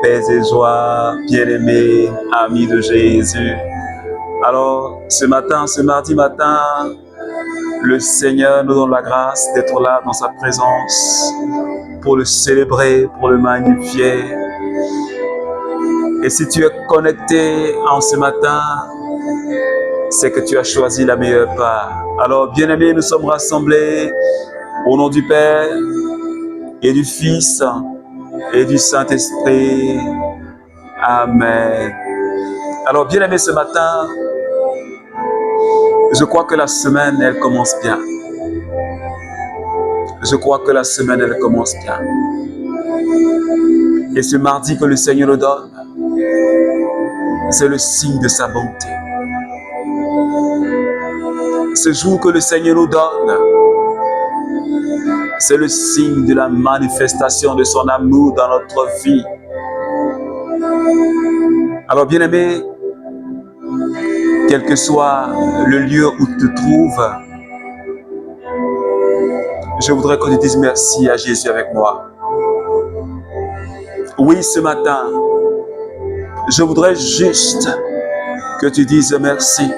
paix et joie, bien-aimés, amis de Jésus. Alors, ce matin, ce mardi matin, le Seigneur nous donne la grâce d'être là dans sa présence pour le célébrer, pour le magnifier. Et si tu es connecté en ce matin, c'est que tu as choisi la meilleure part. Alors, bien-aimés, nous sommes rassemblés au nom du Père et du Fils et du Saint-Esprit. Amen. Alors, bien-aimés, ce matin, je crois que la semaine, elle commence bien. Je crois que la semaine, elle commence bien. Et ce mardi que le Seigneur nous donne, c'est le signe de sa bonté. Ce jour que le Seigneur nous donne, c'est le signe de la manifestation de son amour dans notre vie. Alors, bien-aimé, quel que soit le lieu où tu te trouves, je voudrais que tu dises merci à Jésus avec moi. Oui, ce matin, je voudrais juste que tu dises merci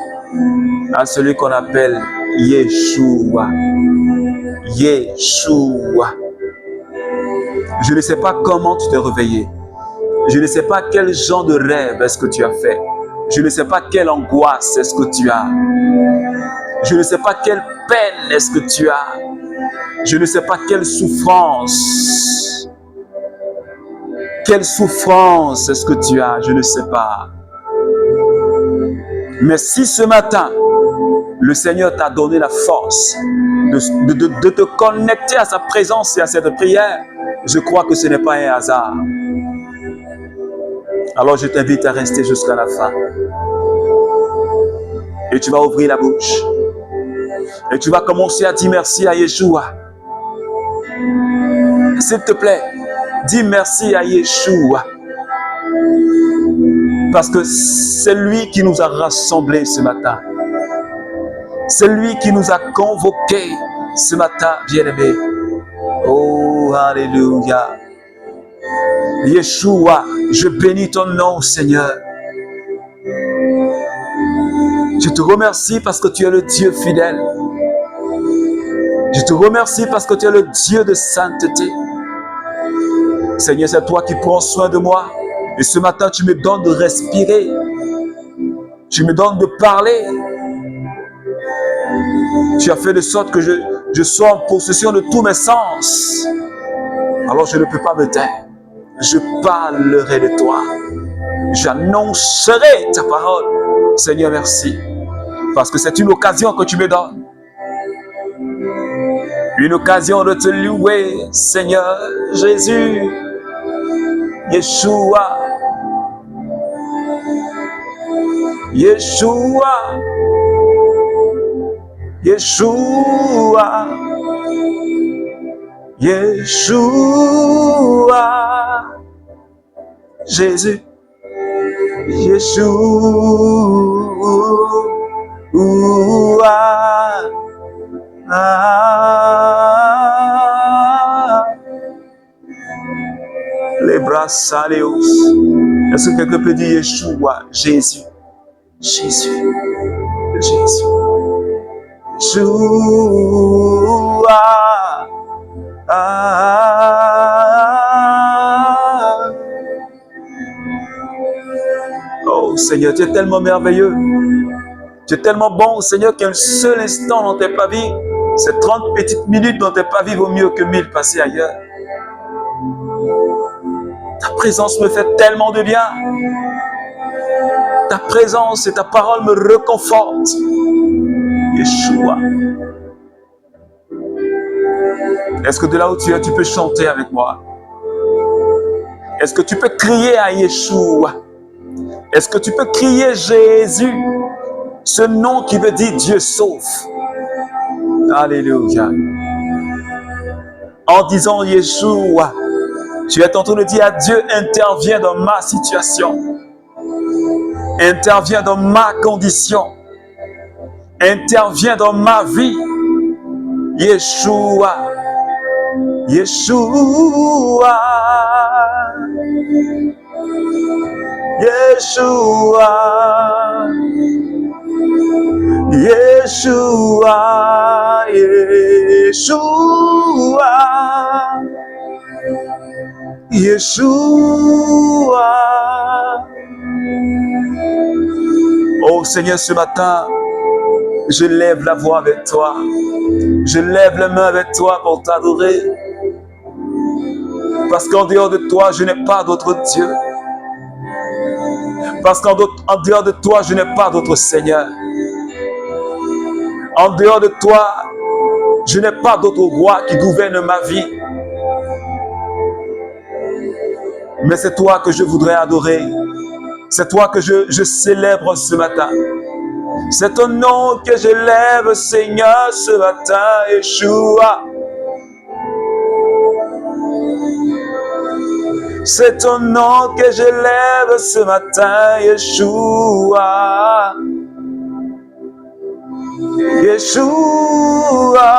à celui qu'on appelle Yeshua. Yeshua. Je ne sais pas comment tu t'es réveillé. Je ne sais pas quel genre de rêve est-ce que tu as fait. Je ne sais pas quelle angoisse est-ce que tu as. Je ne sais pas quelle peine est-ce que tu as. Je ne sais pas quelle souffrance. Quelle souffrance est-ce que tu as. Je ne sais pas. Mais si ce matin, le Seigneur t'a donné la force de te connecter à sa présence et à cette prière, je crois que ce n'est pas un hasard. Alors je t'invite à rester jusqu'à la fin. Et tu vas ouvrir la bouche. Et tu vas commencer à dire merci à Yeshua. S'il te plaît, dis merci à Yeshua. Parce que c'est lui qui nous a rassemblés ce matin. C'est lui qui nous a convoqués ce matin, bien-aimés. Oh, alléluia. Yeshua, je bénis ton nom, Seigneur. Je te remercie parce que tu es le Dieu fidèle. Je te remercie parce que tu es le Dieu de sainteté. Seigneur, c'est toi qui prends soin de moi. Et ce matin, tu me donnes de respirer. Tu me donnes de parler. Tu as fait de sorte que je sois en possession de tous mes sens. Alors je ne peux pas me taire. Je parlerai de toi. J'annoncerai ta parole. Seigneur, merci. Parce que c'est une occasion que tu me donnes. Une occasion de te louer, Seigneur Jésus. Yeshua. Yeshua. Yeshua. Yeshua. Jésus. Yeshua. Les bras saléos. Est-ce que quelqu'un peut dire Yeshua, Jésus? Jésus. Jésus. Yeshua. Oh Seigneur, tu es tellement merveilleux. Tu es tellement bon, Seigneur, qu'un seul instant dans tes pavis, ces 30 petites minutes dans tes pavis vaut mieux que 1000 passées ailleurs. Ta présence me fait tellement de bien. Ta présence et ta parole me réconfortent. Yeshua. Est-ce que de là où tu es, tu peux chanter avec moi? Est-ce que tu peux crier à Yeshua? Est-ce que tu peux crier Jésus? Ce nom qui veut dire Dieu sauve. Alléluia. En disant Yeshua, tu es en train de dire à Dieu, interviens dans ma situation. Interviens dans ma condition. Interviens dans ma vie. Yeshua. Yeshua. Yeshua, Yeshua, Yeshua, Yeshua. Oh Seigneur, ce matin, je lève la voix avec toi. Je lève les mains avec toi pour t'adorer. Parce qu'en dehors de toi, je n'ai pas d'autre Dieu. Parce qu'en dehors de toi, je n'ai pas d'autre Seigneur. En dehors de toi, je n'ai pas d'autre roi qui gouverne ma vie. Mais c'est toi que je voudrais adorer. C'est toi que je célèbre ce matin. C'est ton nom que j'élève, Seigneur, ce matin, Yeshua. C'est ton nom que j'élève ce matin, Yeshua. Yeshua.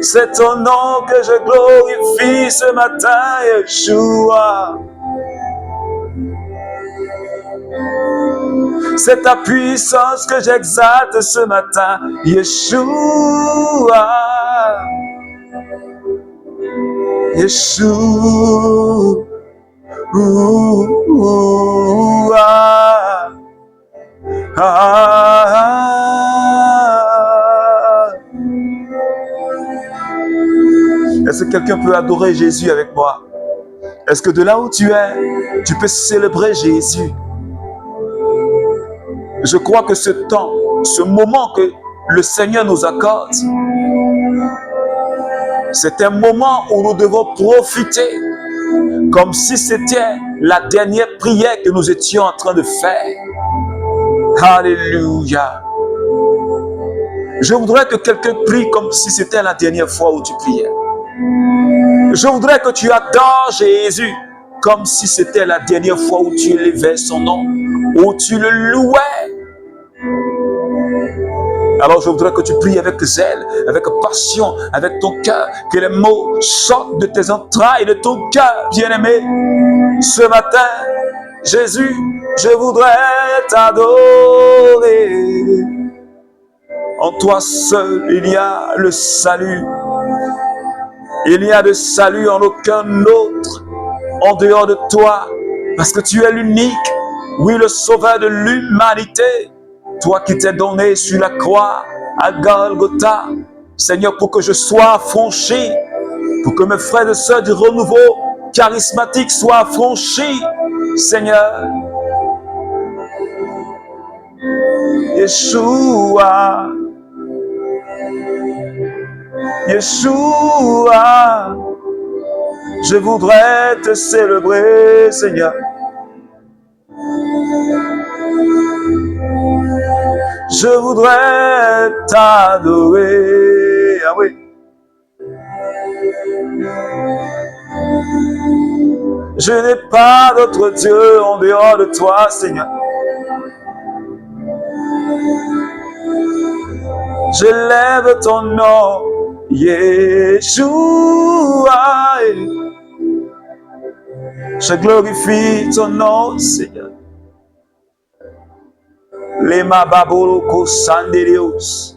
C'est ton nom que je glorifie ce matin, Yeshua. C'est ta puissance que j'exalte ce matin, Yeshua. Yeshua. Est-ce que quelqu'un peut adorer Jésus avec moi? Est-ce que de là où tu es, tu peux célébrer Jésus? Je crois que ce temps, ce moment que le Seigneur nous accorde, c'est un moment où nous devons profiter comme si c'était la dernière prière que nous étions en train de faire. Alléluia. Je voudrais que quelqu'un prie comme si c'était la dernière fois où tu priais. Je voudrais que tu adores Jésus comme si c'était la dernière fois où tu élevais son nom, où tu le louais. Alors je voudrais que tu pries avec zèle, avec passion, avec ton cœur, que les mots sortent de tes entrailles, de ton cœur, bien-aimé. Ce matin, Jésus, je voudrais t'adorer. En toi seul, il y a le salut. Il n'y a de salut en aucun autre, en dehors de toi, parce que tu es l'unique, oui, le sauveur de l'humanité. Toi qui t'es donné sur la croix à Golgotha, Seigneur, pour que je sois affranchi, pour que mes frères et sœurs du renouveau charismatique soient affranchis, Seigneur. Yeshua, Yeshua, je voudrais te célébrer, Seigneur. Je voudrais t'adorer. Ah oui. Je n'ai pas d'autre Dieu en dehors de toi, Seigneur. J'élève ton nom, Yeshua. Je glorifie ton nom, Seigneur. Lema baboloko sanderios,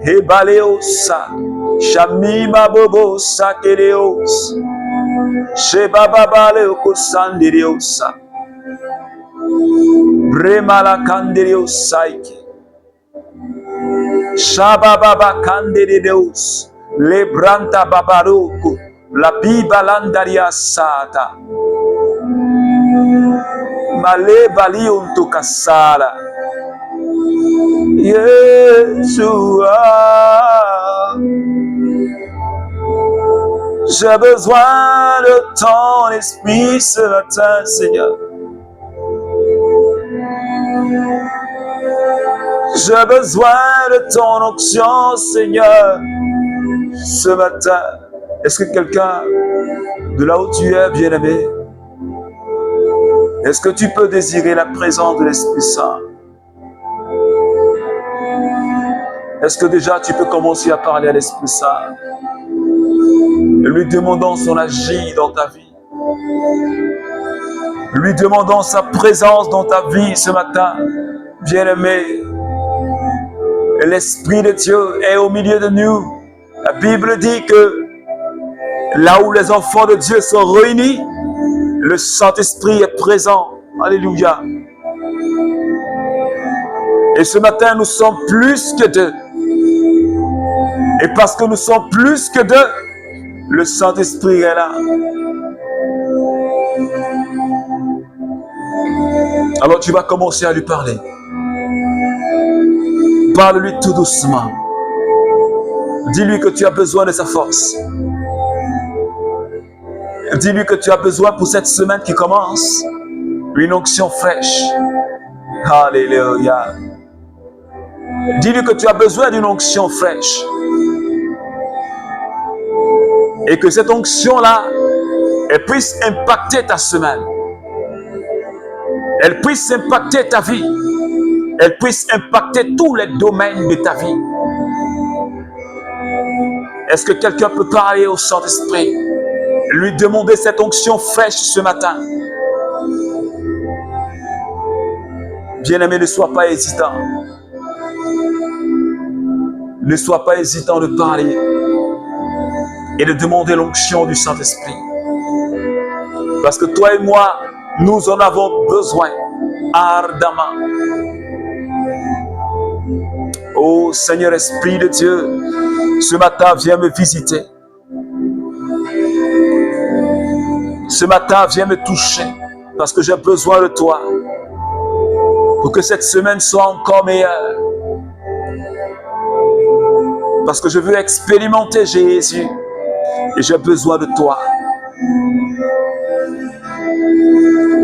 hebaleosa, shamima bobo sakereos, shebababaleoko sanderiosa, bremala kanderios saike, shabababa kanderios, lebranta babaroko, la biba landaria sata. Male bali unto kasara. Yeshua. J'ai besoin de ton esprit ce matin, Seigneur. J'ai besoin de ton onction, Seigneur, ce matin. Est-ce que quelqu'un, de là où tu es, bien-aimé, est-ce que tu peux désirer la présence de l'Esprit Saint? Est-ce que déjà tu peux commencer à parler à l'Esprit Saint, lui demandant son agir dans ta vie? Lui demandons sa présence dans ta vie ce matin, bien-aimé. L'Esprit de Dieu est au milieu de nous. La Bible dit que là où les enfants de Dieu sont réunis, le Saint-Esprit est présent. Alléluia. Et ce matin, nous sommes plus que deux. Et parce que nous sommes plus que deux, le Saint-Esprit est là. Alors tu vas commencer à lui parler. Parle-lui tout doucement. Dis-lui que tu as besoin de sa force. Dis-lui que tu as besoin pour cette semaine qui commence, une onction fraîche. Alléluia. Dis-lui que tu as besoin d'une onction fraîche. Et que cette onction-là, elle puisse impacter ta semaine. Elle puisse impacter ta vie. Elle puisse impacter tous les domaines de ta vie. Est-ce que quelqu'un peut parler au Saint-Esprit? Lui demander cette onction fraîche ce matin. Bien-aimé, ne sois pas hésitant. Ne sois pas hésitant de parler et de demander l'onction du Saint-Esprit. Parce que toi et moi, nous en avons besoin ardemment. Oh Seigneur Esprit de Dieu, ce matin, viens me visiter. Ce matin, viens me toucher parce que j'ai besoin de toi pour que cette semaine soit encore meilleure. Parce que je veux expérimenter Jésus et j'ai besoin de toi.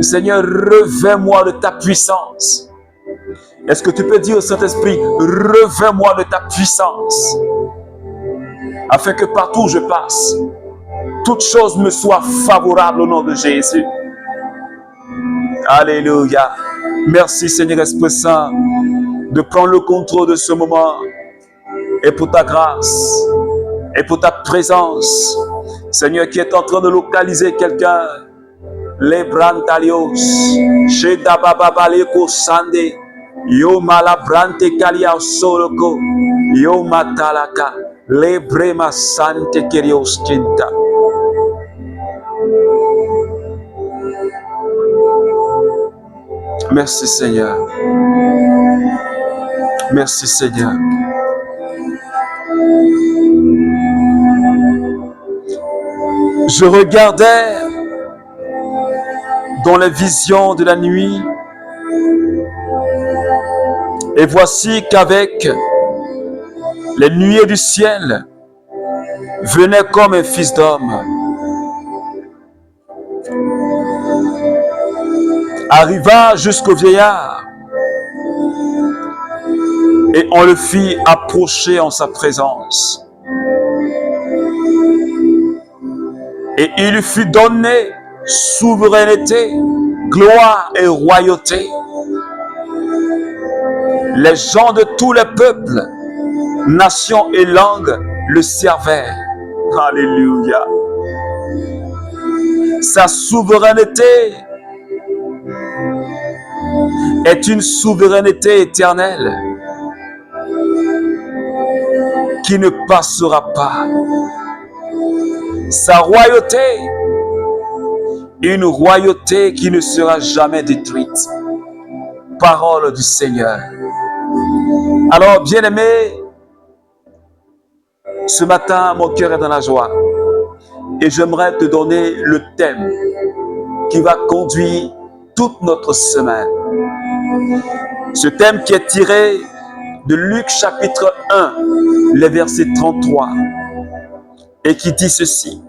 Seigneur, revêts-moi de ta puissance. Est-ce que tu peux dire au Saint-Esprit, revêts-moi de ta puissance, afin que partout où je passe, toute chose me soit favorable au nom de Jésus. Alléluia. Merci Seigneur Esprit Saint de prendre le contrôle de ce moment et pour ta grâce et pour ta présence. Seigneur qui est en train de localiser quelqu'un. Les brantalios, chez Dababaleko Sande, Yo Malabrante Kalia Soloko, Yo Matalaka, Les Brema Sante Kerios Kinta. Merci Seigneur. Merci Seigneur. Je regardais dans les visions de la nuit, et voici qu'avec les nuées du ciel venait comme un fils d'homme, arriva jusqu'au vieillard, et on le fit approcher en sa présence. Et il lui fut donné souveraineté, gloire et royauté. Les gens de tous les peuples, nations et langues le servaient. Alléluia. Sa souveraineté est une souveraineté éternelle qui ne passera pas. Sa royauté, une royauté qui ne sera jamais détruite. Parole du Seigneur. Alors, bien-aimé, ce matin, mon cœur est dans la joie. Et j'aimerais te donner le thème qui va conduire toute notre semaine. Ce thème qui est tiré de Luc chapitre 1, les versets 33, et qui dit ceci.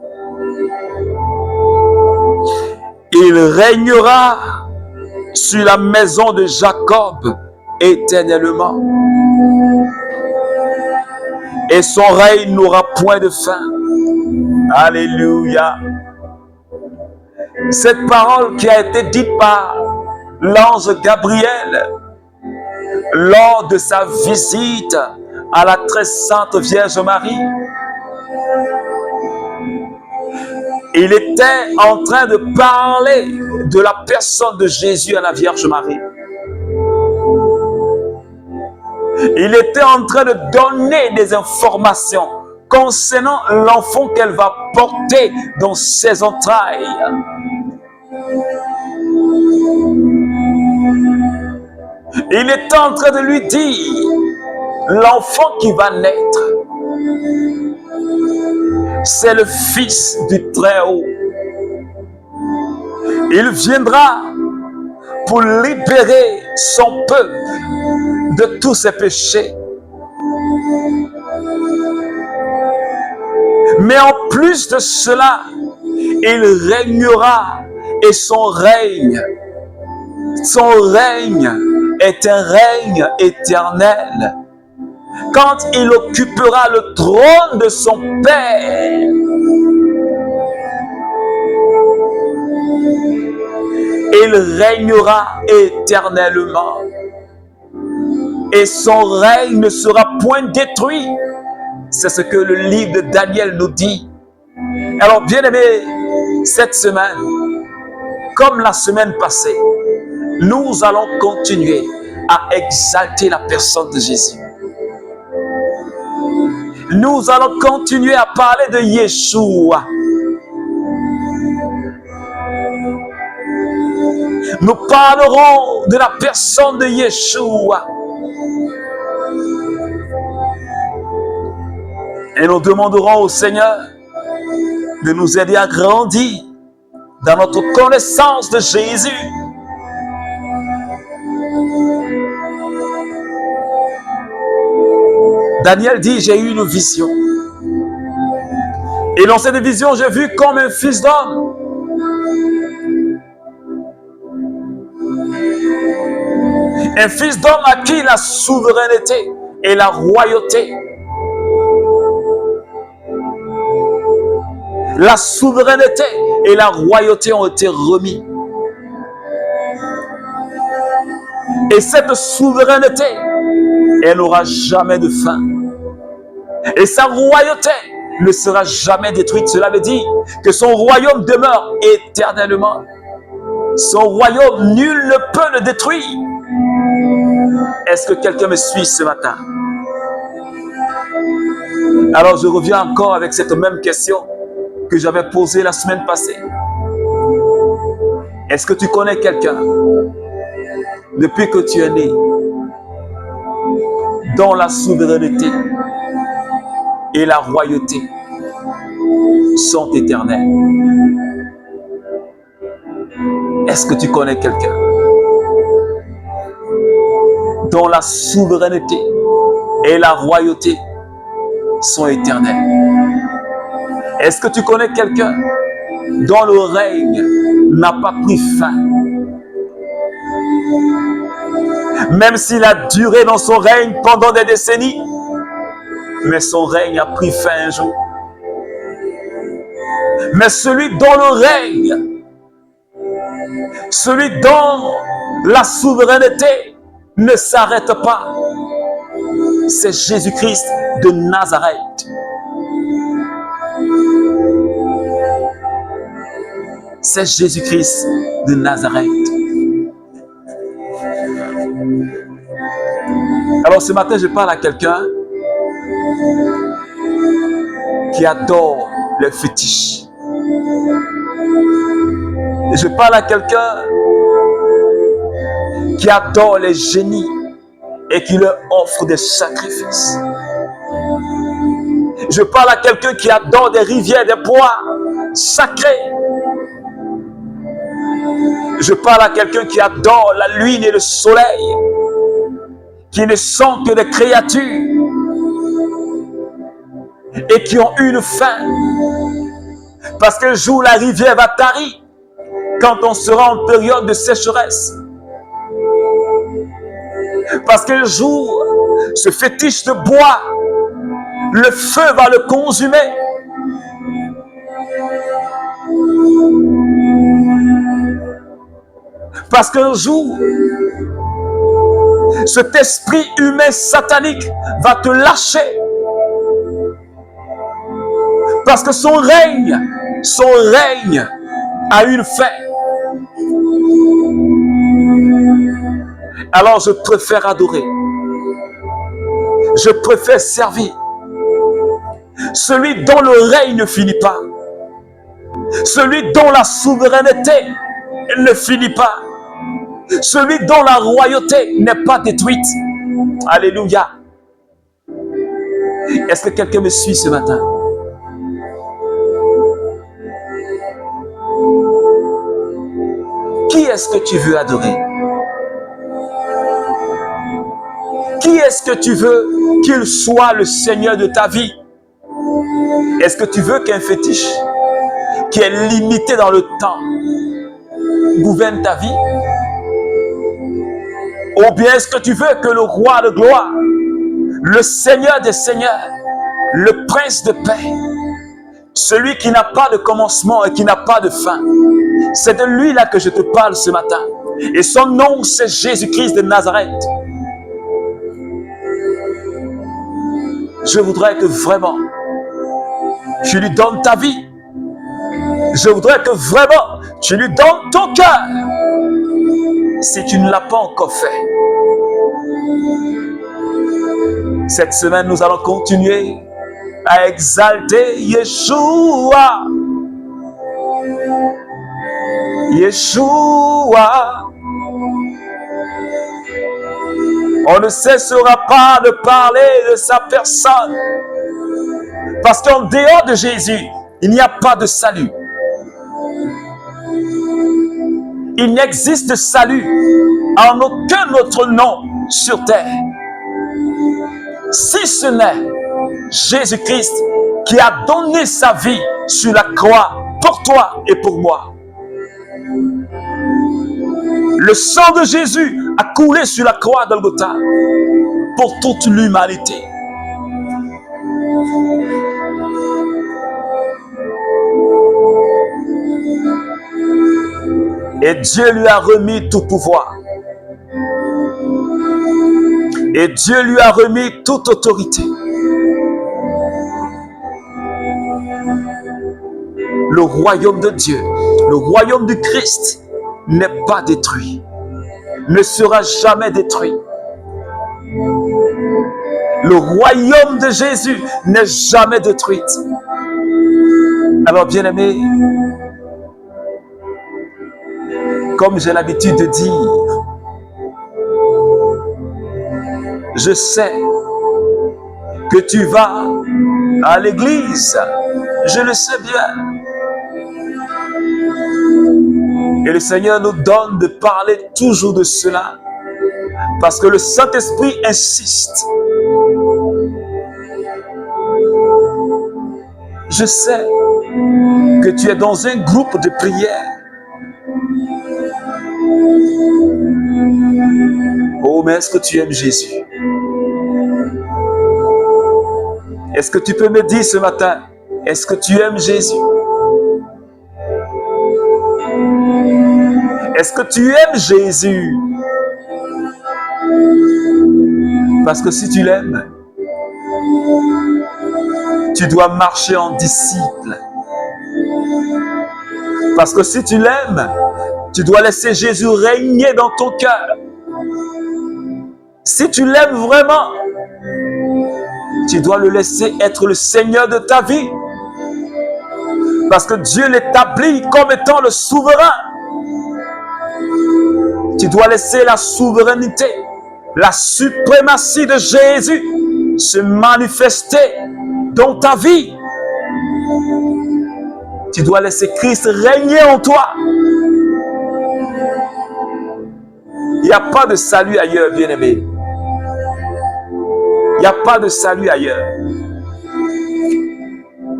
Il régnera sur la maison de Jacob éternellement. Et son règne n'aura point de fin. Alléluia. Cette parole qui a été dite par l'ange Gabriel lors de sa visite à la très sainte Vierge Marie. Il était en train de parler de la personne de Jésus à la Vierge Marie. Il était en train de donner des informations concernant l'enfant qu'elle va porter dans ses entrailles. Il était en train de lui dire, l'enfant qui va naître, c'est le Fils du Très-Haut. Il viendra pour libérer son peuple de tous ses péchés. Mais en plus de cela, il régnera et son règne est un règne éternel. Quand il occupera le trône de son Père, il régnera éternellement. Et son règne ne sera point détruit. C'est ce que le livre de Daniel nous dit. Alors, bien-aimés, cette semaine, comme la semaine passée, nous allons continuer à exalter la personne de Jésus. Nous allons continuer à parler de Yeshua. Nous parlerons de la personne de Yeshua. Et nous demanderons au Seigneur de nous aider à grandir dans notre connaissance de Jésus. Daniel dit, j'ai eu une vision. Et dans cette vision, j'ai vu comme un fils d'homme. Un fils d'homme à qui la souveraineté et la royauté. La souveraineté et la royauté ont été remis. Et cette souveraineté, elle n'aura jamais de fin. Et sa royauté ne sera jamais détruite. Cela veut dire que son royaume demeure éternellement. Son royaume, nul ne peut le détruire. Est-ce que quelqu'un me suit ce matin? Alors je reviens encore avec cette même question que j'avais posée la semaine passée. Est-ce que tu connais quelqu'un depuis que tu es né dont la souveraineté et la royauté sont éternelles? Est-ce que tu connais quelqu'un dont la souveraineté et la royauté sont éternelles? Est-ce que tu connais quelqu'un dont le règne n'a pas pris fin? Même s'il a duré dans son règne pendant des décennies, mais son règne a pris fin un jour. Mais celui dont le règne, celui dont la souveraineté ne s'arrête pas, c'est Jésus-Christ de Nazareth. C'est Jésus-Christ de Nazareth. Alors ce matin, je parle à quelqu'un qui adore les fétiches. Et je parle à quelqu'un qui adore les génies et qui leur offre des sacrifices. Je parle à quelqu'un qui adore des rivières, des bois sacrés. Je parle à quelqu'un qui adore la lune et le soleil, qui ne sont que des créatures et qui ont une fin. Parce qu'un jour, la rivière va tarir quand on sera en période de sécheresse. Parce qu'un jour, ce fétiche de bois, le feu va le consumer. Parce qu'un jour, cet esprit humain satanique va te lâcher. Parce que son règne Son règne a une fin. Alors je préfère adorer. Je préfère servir celui dont le règne ne finit pas, celui dont la souveraineté ne finit pas, celui dont la royauté n'est pas détruite. Alléluia. Est-ce que quelqu'un me suit ce matin? Qui est-ce que tu veux adorer? Qui est-ce que tu veux qu'il soit le Seigneur de ta vie? Est-ce que tu veux qu'un fétiche qui est limité dans le temps gouverne ta vie? Ou bien est-ce que tu veux que le roi de gloire, le Seigneur des seigneurs, le prince de paix, celui qui n'a pas de commencement et qui n'a pas de fin, c'est de lui là que je te parle ce matin. Et son nom, c'est Jésus-Christ de Nazareth. Je voudrais que vraiment tu lui donnes ta vie. Je voudrais que vraiment tu lui donnes ton cœur. Si tu ne l'as pas encore fait. Cette semaine, nous allons continuer à exalter Yeshua. Yeshua. On ne cessera pas de parler de sa personne. Parce qu'en dehors de Jésus, il n'y a pas de salut. Il n'existe de salut en aucun autre nom sur terre. Si ce n'est Jésus-Christ qui a donné sa vie sur la croix pour toi et pour moi. Le sang de Jésus a coulé sur la croix d'Golgotha pour toute l'humanité. Et Dieu lui a remis tout pouvoir. Et Dieu lui a remis toute autorité. Le royaume de Dieu, le royaume du Christ n'est pas détruit, ne sera jamais détruit. Le royaume de Jésus n'est jamais détruit. Alors, bien-aimés, comme j'ai l'habitude de dire, je sais que tu vas à l'église, je le sais bien. Et le Seigneur nous donne de parler toujours de cela, parce que le Saint-Esprit insiste. Je sais que tu es dans un groupe de prière. Oh, mais est-ce que tu aimes Jésus? Est-ce que tu peux me dire ce matin, est-ce que tu aimes Jésus? Est-ce que tu aimes Jésus? Parce que si tu l'aimes, tu dois marcher en disciple. Parce que si tu l'aimes, tu dois laisser Jésus régner dans ton cœur. Si tu l'aimes vraiment, tu dois le laisser être le Seigneur de ta vie. Parce que Dieu l'établit comme étant le souverain. Tu dois laisser la souveraineté, la suprématie de Jésus se manifester dans ta vie. Tu dois laisser Christ régner en toi. Il n'y a pas de salut ailleurs, bien-aimé. Il n'y a pas de salut ailleurs.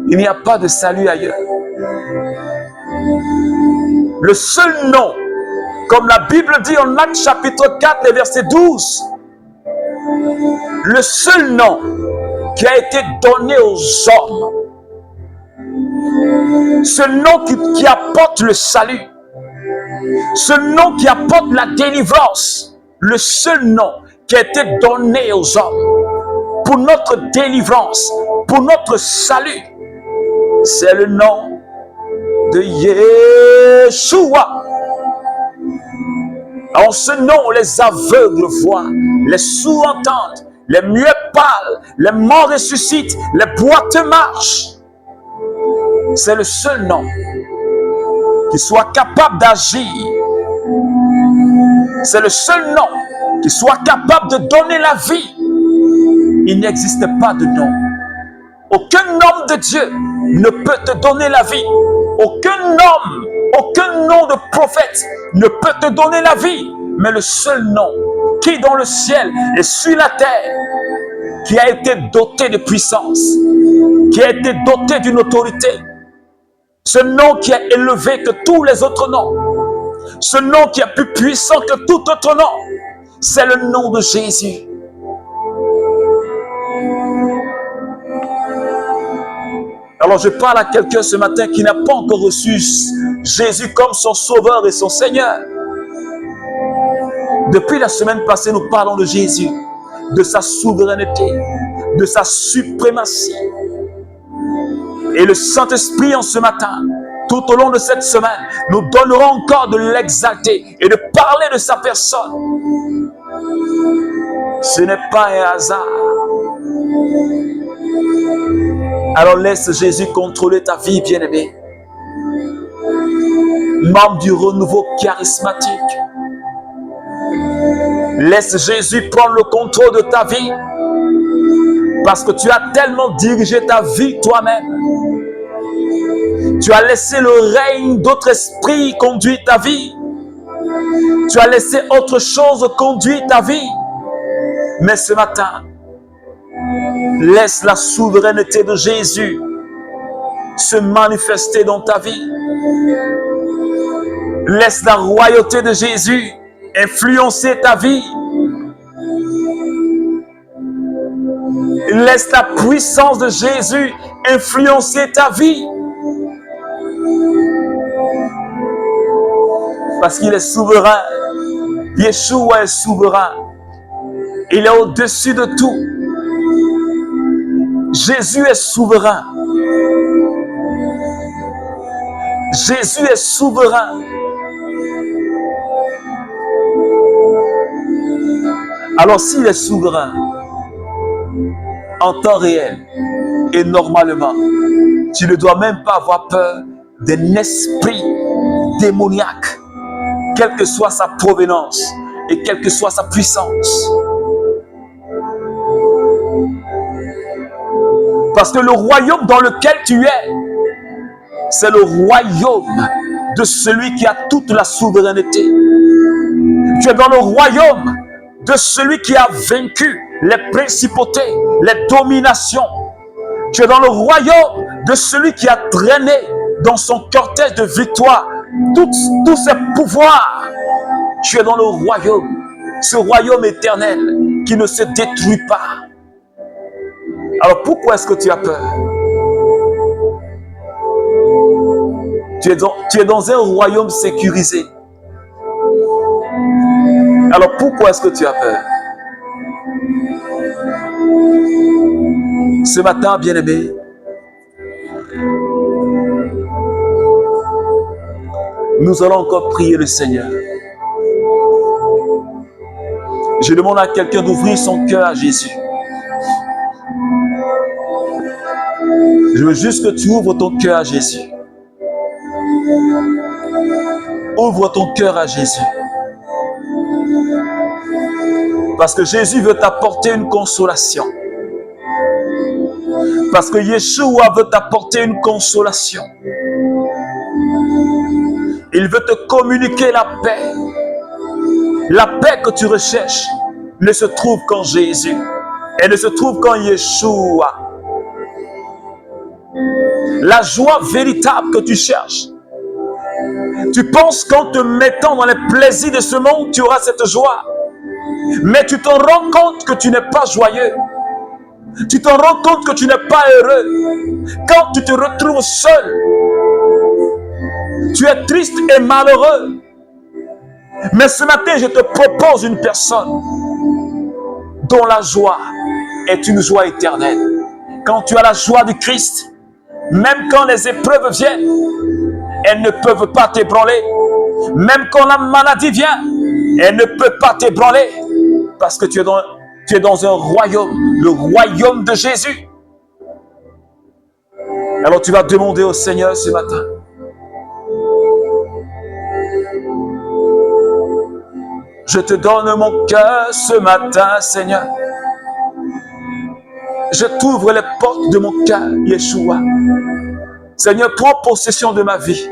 Il n'y a pas de salut ailleurs. Le seul nom, comme la Bible dit en Actes chapitre 4, verset 12, le seul nom qui a été donné aux hommes, ce nom qui apporte le salut, ce nom qui apporte la délivrance, le seul nom qui a été donné aux hommes pour notre délivrance, pour notre salut, c'est le nom de Yeshua. En ce nom, les aveugles voient, les sourds entendent, les muets parlent, les morts ressuscitent, les boiteux marchent. C'est le seul nom qui soit capable d'agir. C'est le seul nom qui soit capable de donner la vie. Il n'existe pas de nom. Aucun homme de Dieu ne peut te donner la vie. Aucun homme, aucun nom de prophète ne peut te donner la vie. Mais le seul nom qui est dans le ciel et sur la terre, qui a été doté de puissance, qui a été doté d'une autorité, ce nom qui est élevé que tous les autres noms, ce nom qui est plus puissant que tout autre nom, c'est le nom de Jésus. Alors je parle à quelqu'un ce matin qui n'a pas encore reçu Jésus comme son sauveur et son Seigneur. Depuis la semaine passée, nous parlons de Jésus, de sa souveraineté, de sa suprématie. Et le Saint-Esprit en ce matin, tout au long de cette semaine, nous donnerons encore de l'exalter et de parler de sa personne. Ce n'est pas un hasard. Alors laisse Jésus contrôler ta vie, bien-aimé. Membre du renouveau charismatique. Laisse Jésus prendre le contrôle de ta vie. Parce que tu as tellement dirigé ta vie toi-même. Tu as laissé le règne d'autres esprits conduire ta vie. Tu as laissé autre chose conduire ta vie. Mais ce matin, laisse la souveraineté de Jésus se manifester dans ta vie. Laisse la royauté de Jésus influencer ta vie. Laisse la puissance de Jésus influencer ta vie. Parce qu'il est souverain. Yeshua est souverain. Il est au-dessus de tout. Jésus est souverain. Jésus est souverain. Alors s'il est souverain, en temps réel et normalement, tu ne dois même pas avoir peur d'un esprit démoniaque, quelle que soit sa provenance et quelle que soit sa puissance. Parce que le royaume dans lequel tu es, c'est le royaume de celui qui a toute la souveraineté. Tu es dans le royaume de celui qui a vaincu les principautés, les dominations. Tu es dans le royaume de celui qui a traîné dans son cortège de victoire tous ses pouvoirs. Tu es dans le royaume, ce royaume éternel qui ne se détruit pas. Alors pourquoi est-ce que tu as peur? Tu es dans un royaume sécurisé. Alors pourquoi est-ce que tu as peur? Ce matin, bien-aimé, nous allons encore prier le Seigneur. Je demande à quelqu'un d'ouvrir son cœur à Jésus. Je veux juste que tu ouvres ton cœur à Jésus. Ouvre ton cœur à Jésus. Parce que Jésus veut t'apporter une consolation. Parce que Yeshua veut t'apporter une consolation. Il veut te communiquer la paix. La paix que tu recherches ne se trouve qu'en Jésus. Elle ne se trouve qu'en Yeshua. La joie véritable que tu cherches. Tu penses qu'en te mettant dans les plaisirs de ce monde, tu auras cette joie. Mais tu te rends compte que tu n'es pas joyeux. Tu te rends compte que tu n'es pas heureux. Quand tu te retrouves seul, tu es triste et malheureux. Mais ce matin, je te propose une personne dont la joie est une joie éternelle. Quand tu as la joie du Christ, même quand les épreuves viennent, elles ne peuvent pas t'ébranler. Même quand la maladie vient, elle ne peut pas t'ébranler. Parce que tu es dans un royaume, le royaume de Jésus. Alors tu vas demander au Seigneur ce matin. Je te donne mon cœur ce matin, Seigneur. Je t'ouvre les portes de mon cœur, Yeshua. Seigneur, prends possession de ma vie.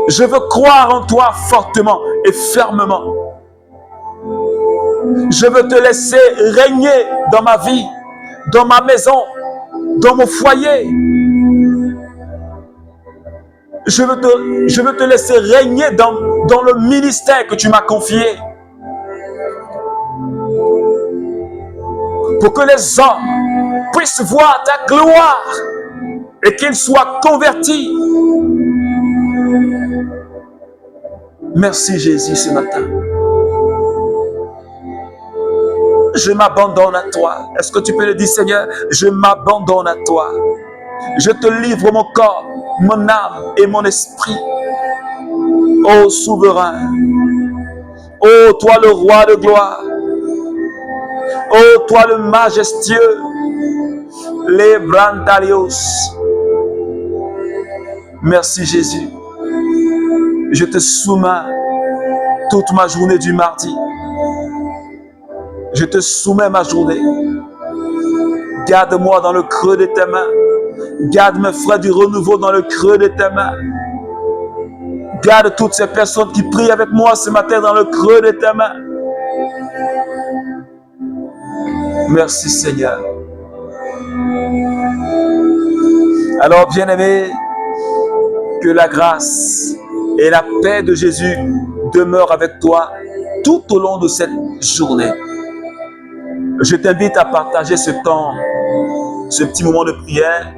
Je veux croire en toi fortement et fermement. Je veux te laisser régner dans ma vie, dans ma maison, dans mon foyer. Je veux te laisser régner dans le ministère que tu m'as confié. Pour que les hommes puissent voir ta gloire et qu'ils soient convertis. Merci Jésus ce matin. Je m'abandonne à toi. Est-ce que tu peux le dire, Seigneur? Je m'abandonne à toi. Je te livre mon corps, mon âme et mon esprit. Ô souverain, ô toi le roi de gloire, ô toi le majestueux, les brandalios. Merci Jésus. Je te soumets toute ma journée du mardi. Je te soumets ma journée. Garde-moi dans le creux de tes mains. Garde mes frères du renouveau dans le creux de tes mains. Garde toutes ces personnes qui prient avec moi ce matin dans le creux de tes mains. Merci Seigneur. Alors bien-aimé, que la grâce et la paix de Jésus demeurent avec toi tout au long de cette journée. Je t'invite à partager ce temps, ce petit moment de prière.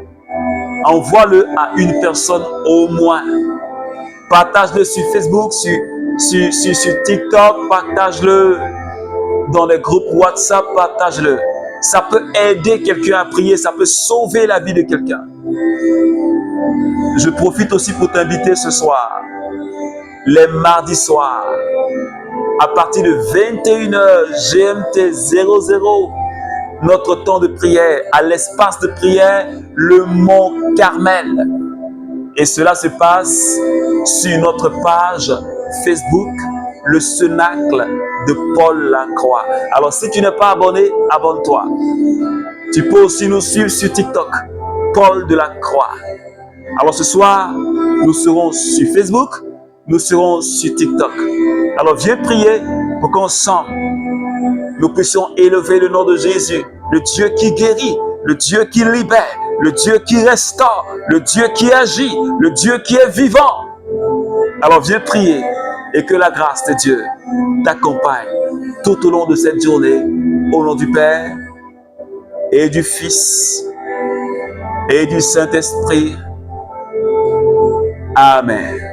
Envoie-le à une personne au moins. Partage-le sur Facebook, sur TikTok, partage-le dans les groupes WhatsApp, partage-le. Ça peut aider quelqu'un à prier, ça peut sauver la vie de quelqu'un. Je profite aussi pour t'inviter ce soir, les mardis soirs, à partir de 21h GMT 00, notre temps de prière à l'espace de prière, le Mont Carmel. Et cela se passe sur notre page Facebook, le Cénacle de Paul Lacroix. Alors si tu n'es pas abonné, abonne-toi. Tu peux aussi nous suivre sur TikTok, Paul de la Croix. Alors ce soir, nous serons sur Facebook, nous serons sur TikTok. Alors viens prier pour qu'ensemble, nous puissions élever le nom de Jésus, le Dieu qui guérit, le Dieu qui libère, le Dieu qui restaure, le Dieu qui agit, le Dieu qui est vivant. Alors viens prier et que la grâce de Dieu t'accompagne tout au long de cette journée, au nom du Père et du Fils et du Saint-Esprit. Amen.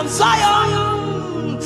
Zion.